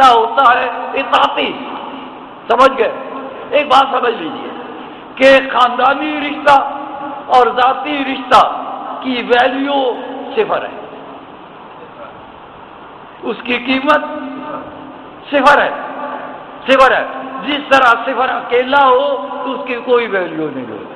رشتہ ہوتا ہے اطاعتی. سمجھ گئے؟ ایک بات سمجھ لیجیے کہ خاندانی رشتہ اور ذاتی رشتہ کی ویلیو صفر ہے. اس کی قیمت صفر ہے. صفر ہے. جس طرح صفر اکیلا ہو تو اس کی کوئی ویلیو نہیں ہوگی.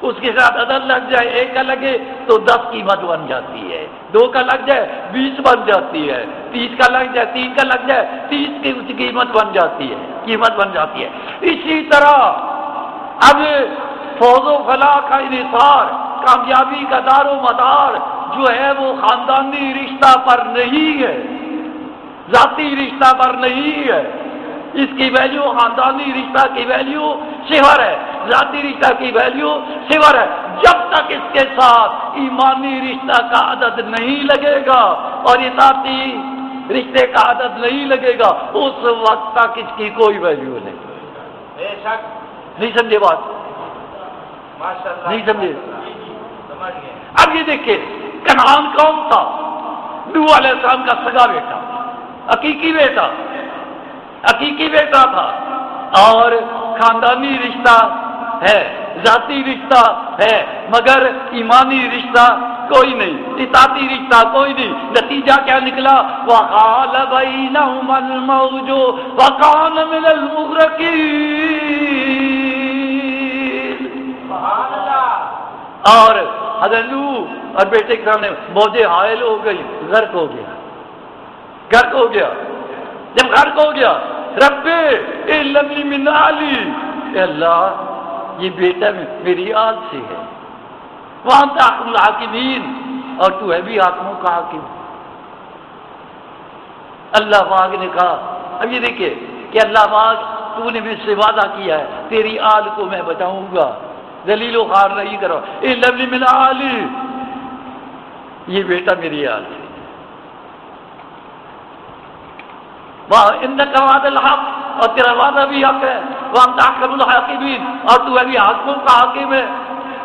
اس کے ساتھ عدد لگ جائے 1 کا لگے تو 10 قیمت بن جاتی ہے. 2 کا لگ جائے 20 بن جاتی ہے. 30 کا لگ جائے 3 کا لگ جائے 30 کی اس کی قیمت بن جاتی ہے. قیمت بن جاتی ہے. اسی طرح اب فوز و فلاح کا انحصار، کامیابی کا دار و مدار جو ہے وہ خاندانی رشتہ پر نہیں ہے، ذاتی رشتہ پر نہیں ہے. اس کی ویلیو، خاندانی رشتہ کی ویلیو صفر ہے، ذاتی رشتہ کی ویلیو صفر ہے. جب تک اس کے ساتھ ایمانی رشتہ کا عدد نہیں لگے گا اور اطاعتی رشتے کا عدد نہیں لگے گا اس وقت تک اس کی کوئی ویلیو نہیں. بے شک. نہیں سمجھے بات؟ ماشاءاللہ. نہیں سمجھے؟ سمجھ گئے. اب یہ دیکھیں کنعان کون تھا؟ نوح علیہ السلام کا سگا بیٹا، حقیقی بیٹا، حقیقی بیٹا تھا. اور خاندانی رشتہ ہے، ذاتی رشتہ ہے، مگر ایمانی رشتہ کوئی نہیں، اطاعتی رشتہ کوئی نہیں. نتیجہ کیا نکلا؟ وَحَالَ بَيْنَهُمَا الْمَوْجُ وَكَانَ مِنَ الْمُغْرَقِينَ. سبحان اللہ. اور حضرت نوح اور بیٹے کے سامنے موجیں حائل ہو گئی، غرق ہو گیا. غرق ہو گیا. جب غرق ہو گیا، رب ابنی من اہلی، اے اللہ یہ بیٹا میری آل سے ہے. وانت احکم الحاکمین، اور تو ہے بھی حاکموں کا حاکم. اللہ پاک نے کہا، اب یہ دیکھیں کہ اللہ پاک تو نے مجھ سے وعدہ کیا ہے تیری آل کو میں بچاؤں گا، ذلیل و خوار نہیں کرو. ابنی من اہلی، یہ بیٹا میری آل سے. وَإِنَّكَ وَعْدَ الْحَقِّ، اور تیرا وعدہ بھی حق ہے. وَأَنْتَ أَحْكَمُ الْحَاكِمِينَ، اور تو ابھی حاکموں کا حاکم ہے.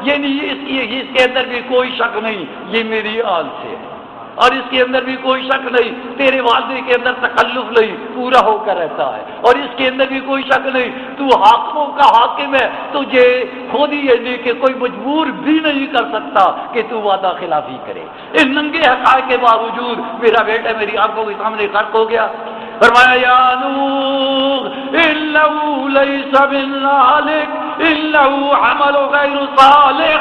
یہ نہیں اس کے اندر بھی کوئی شک نہیں یہ میری آل سے ہے، اور اس کے اندر بھی کوئی شک نہیں تیرے وعدے کے اندر تکلف نہیں، پورا ہو کر رہتا ہے. اور اس کے اندر بھی کوئی شک نہیں تو حاکموں کا حاکم ہے. تجھے خود ہی یہ کہ کوئی مجبور بھی نہیں کر سکتا کہ تو وعدہ خلافی کرے. ان ننگے حقائق کے باوجود میرا بیٹا میری آنکھوں کے سامنے غرق ہو گیا. فرمایا یا نوح انه ليس من اهلك انه عمل غیر صالح.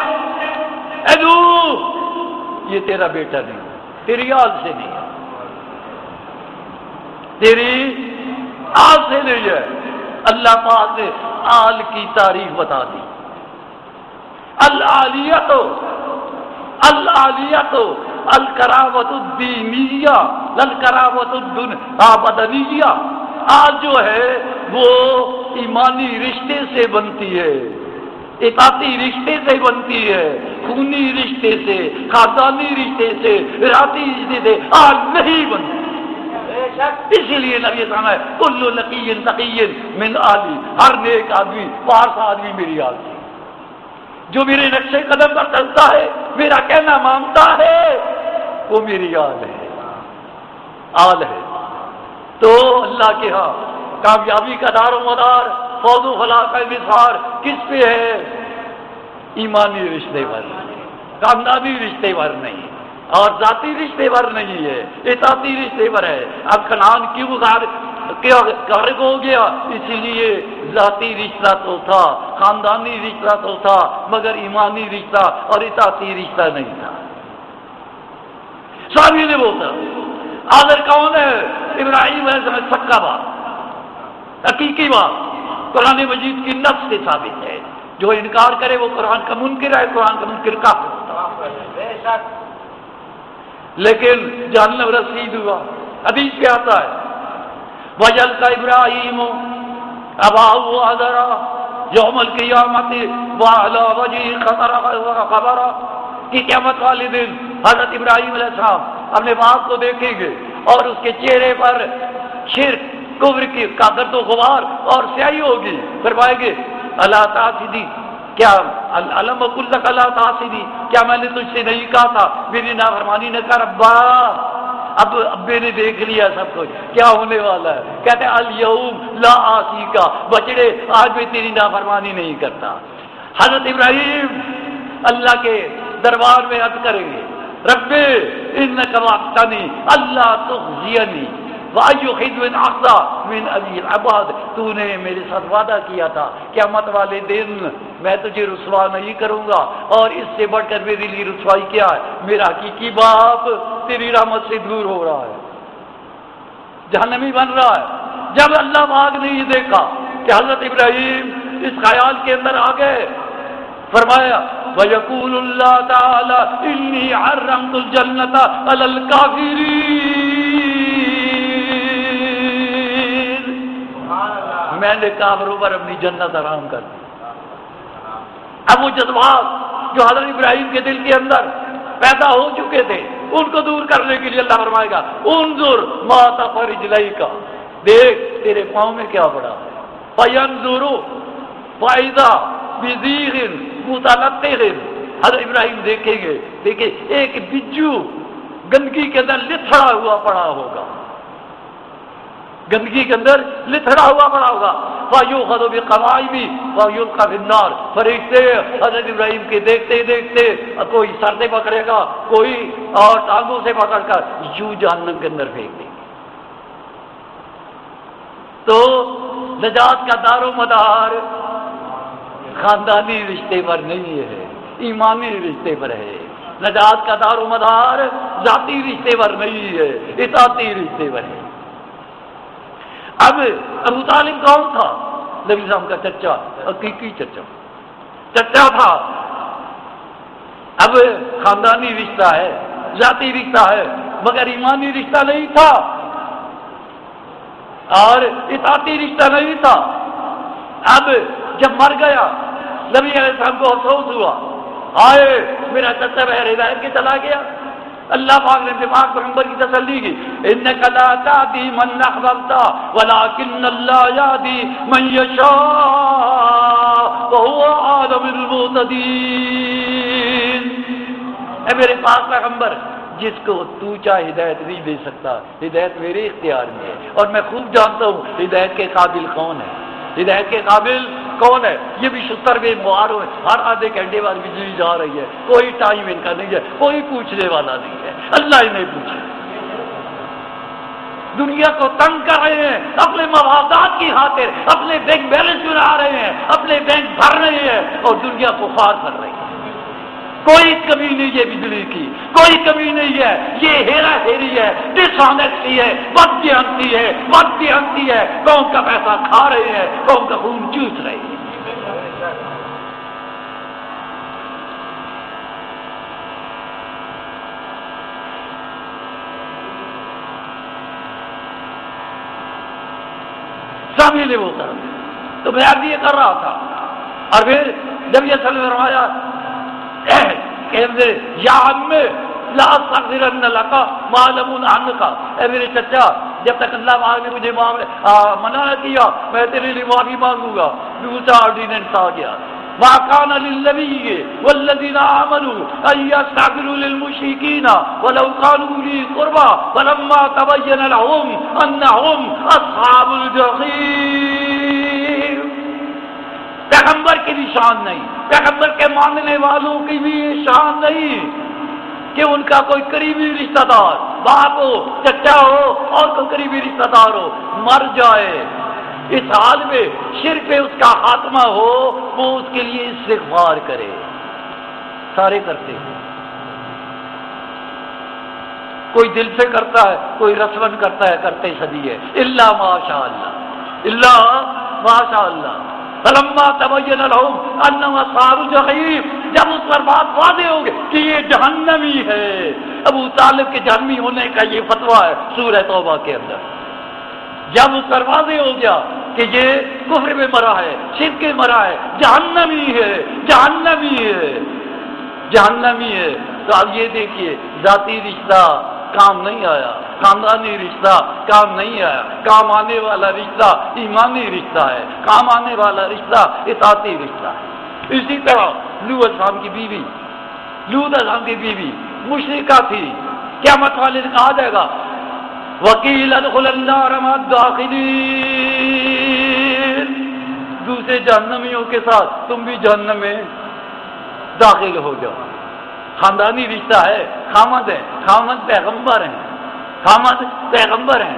اے نوح یہ تیرا بیٹا نہیں، تیری آل سے نہیں ہے، تیری آل سے نہیں ہے. اللہ پاک نے آل کی تعریف بتا دی. العالیت الکرامت الدینیہ للکرامت البدنیہ. آج جو ہے وہ ایمانی رشتے سے بنتی ہے، اطاعتی رشتے سے بنتی ہے، خونی رشتے سے، خاندانی رشتے سے، ذاتی رشتے سے آج نہیں بنتی. اسی لیے نبی فرمایا ہے کل نقی تقی من آلی، ہر نیک آدمی پارس آدمی میری آل سے. جو میرے نقشے قدم پر چلتا ہے، میرا کہنا مانتا ہے، وہ میری آل ہے، آل ہے. تو اللہ کے ہاں کامیابی کا دار و مدار، فوز و فلاح کا انحصار کس پہ ہے؟ ایمانی رشتے پر، خاندانی رشتے پر نہیں، اور ذاتی رشتے پر نہیں ہے، اطاعتی رشتے پر ہے. اب کنعان کیوں غرق ہو گیا؟ اسی لیے ذاتی رشتہ تو تھا، خاندانی رشتہ تو تھا، مگر ایمانی رشتہ اور اطاعتی رشتہ نہیں تھا. سامنے نے بولتا آدر کون ہے؟ ابراہیم علیہ السلام. سکا بات، حقیقی بات قرآن مجید کی نص سے ثابت ہے. جو انکار کرے وہ قرآن کا منکر ہے، قرآن کا منکر کافر ہوتا ہے. لیکن جہنم رسید ہوا. حدیث پہ آتا ہے وجل کا ابراہیم اباہ آذرا یوم القیامت وعلی وجہ خبر کہ قیامت والے دن حضرت ابراہیم علیہ السلام اپنے باپ کو دیکھیں گے اور اس کے چہرے پر شرک، کفر کی گرد و غبار اور سیاہی ہوگی. فرمائیں گے اللہ تعالی کیا علم کل تک اللہ تعالی، کیا میں نے تجھ سے نہیں کہا تھا میری نافرمانی نہ کر؟ ابا اب ابے نے دیکھ لیا سب کچھ کیا ہونے والا ہے، کہتے ہیں الیوم لا آسی کا، بچڑے آج بھی تیری نافرمانی نہیں کرتا۔ حضرت ابراہیم اللہ کے دربار میں عرض کریں گے رب انک وعدتنی اللہ تخزینی وایو خدمت اخذا من ابی العباد، تو نے میرے ساتھ وعدہ کیا تھا قیامت والے دن میں تجھے رسوا نہیں کروں گا، اور اس سے بڑھ کر میرے لیے رسوائی کیا ہے، میرا حقیقی باپ تیری رحمت سے دور ہو رہا ہے، جہنمی بن رہا ہے۔ جب اللہ پاک نے یہ دیکھا کہ حضرت ابراہیم اس خیال کے اندر آ گئے، فرمایا وَيَقُولُ اللَّهُ تَعَالَى إِنِّي حَرَّمْتُ الْجَنَّةَ عَلَى الْكَافِرِينَ، میں نے کافروں پر اپنی جنت حرام کر دی۔ اب وہ جذبات جو حضرت ابراہیم کے دل کے اندر پیدا ہو چکے تھے ان کو دور کرنے کے لیے اللہ فرمائے گا انظر ما تحت رجلیک، دیکھ تیرے پاؤں میں کیا پڑا ہے، فینظروا فاذا بزیغ متلطخ، حضرت ابراہیم دیکھیں گے، دیکھیں ایک بجو گندگی کے اندر لتھڑا ہوا پڑا ہوگا، گندگی کے اندر لتھڑا ہوا پڑا ہوگا، فَيُؤْخَذُ بِالْقَوَائِمِ وَيُلْقَى فِي النَّارِ، فرشتے حضرت ابراہیم کے دیکھتے دیکھتے کوئی سر سے پکڑے گا، کوئی اور ٹانگوں سے پکڑ کر یوں جہنم کے اندر پھینک دیں گے۔ تو نجات کا دار و مدار خاندانی رشتے پر نہیں ہے، ایمانی رشتے پر ہے۔ نجات کا دار و مدار ذاتی رشتے پر نہیں ہے، اطاعتی رشتے پر ہے۔ اب ابو طالب کون تھا؟ نبی صاحب کا چچا، حقیقی چچا تھا۔ اب خاندانی رشتہ ہے، ذاتی رشتہ ہے، مگر ایمانی رشتہ نہیں تھا اور اطاعتی رشتہ نہیں تھا۔ اب جب مر گیا نبی علیہ السلام کو افسوس ہوا، آئے میرا چچا بغیر ہدایت کے چلا گیا۔ اللہ پاک نے دماغ پیغمبر کی تسلی کی، انک لا تہدی من احببت ولکن اللہ یہدی من یشاء وہو اعلم بالمہتدین۔ اے میرے پاک پیغمبر، جس کو تو چاہے ہدایت نہیں دے سکتا، ہدایت میرے اختیار میں ہے، اور میں خوب جانتا ہوں ہدایت کے قابل کون ہے، ہدایت کے قابل کون ہے۔ یہ بھی 70 معاروں ہے، ہر آدھے گھنٹے بعد بجلی جا رہی ہے، کوئی ٹائم ان کا نہیں ہے، کوئی پوچھنے والا نہیں ہے، اللہ ہی نہیں پوچھے۔ دنیا کو تنگ کر رہے ہیں اپنے مفادات کی خاطر، اپنے بینک بیلنس بنا رہے ہیں، اپنے بینک بھر رہے ہیں اور دنیا کو خوار کر رہے ہیں۔ کوئی کمی نہیں ہے بجلی کی، کوئی کمی نہیں ہے، یہ ہیرا ہیری ہے، ڈس آنیسٹی ہے، بددیانتی ہے، بددیانتی ہے، قوم کا پیسہ کھا رہے ہیں، قوم کا خون چوس رہے ہیں۔ سامنے وہ کر، تو میں اب یہ کر رہا تھا، اور پھر جب یہ سلم فرمایا یا عم لا استغفرن لک ما لم انہک، اے میرے چچا جب تک اللہ پاک نے مجھے منع نہ کیا میں تیرے لیے معافی مانگوں گا۔ دوسرا آرڈیننس آ گیا، ما کان للنبی والذین آمنوا ان یستغفروا للمشرکین ولو کانوا اولی قربی فلما تبین لهم انهم اصحاب الجحیم۔ پیغمبر کی بھی شان نہیں، پیغمبر کے ماننے والوں کی بھی شان نہیں کہ ان کا کوئی قریبی رشتہ دار، باپ ہو، چچا ہو اور کوئی قریبی رشتہ دار ہو مر جائے، اس حال میں شرک پہ اس کا خاتمہ ہو، وہ اس کے لیے استغفار کرے۔ سارے کرتے ہیں، کوئی دل سے کرتا ہے، کوئی رسمن کرتا ہے، کرتے صدی ہے، الا ماشاء اللہ، الا ماشاء اللہ۔ فلما تبین لهم انهم اصحاب الجحیم، جب اس پر بات واضح ہو گئی کہ یہ جہنمی ہے، ابو طالب کے جہنمی ہونے کا یہ فتویٰ ہے سورہ توبہ کے اندر، جب اس پر واضح ہو گیا کہ یہ کفر میں مرا ہے، شرک میں مرا ہے، جہنمی ہے، جہنمی ہے، جہنمی ہے، تو اب یہ دیکھیے ذاتی رشتہ کام نہیں آیا، خاندانی رشتہ کام نہیں آیا، کام آنے والا رشتہ ایمانی رشتہ ہے، کام آنے والا رشتہ اطاعتی رشتہ ہے۔ اسی طرح لوط علیہ السلام کی بیوی مشرکہ تھی، قیامت والے دن کہا جائے گا وکیل ادخل النار مع الداخلین، دوسرے جہنمیوں کے ساتھ تم بھی جہنم میں داخل ہو جاؤ۔ خاندانی رشتہ ہے، خامد ہے، خامد پیغمبر ہیں، خامد پیغمبر ہیں،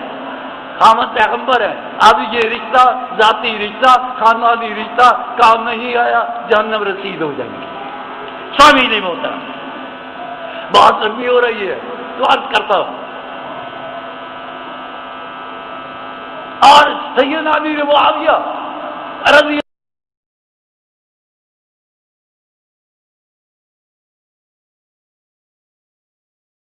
خامد پیغمبر ہیں۔ اب یہ رشتہ ذاتی رشتہ، خاندانی رشتہ کام نہیں آیا، جہنم رسید ہو جائیں گے۔ سامع نہیں ہوتا، بہت لمبی ہو رہی ہے تو عرض کرتا ہوں۔ اور سیدنا امیر معاویہ رضی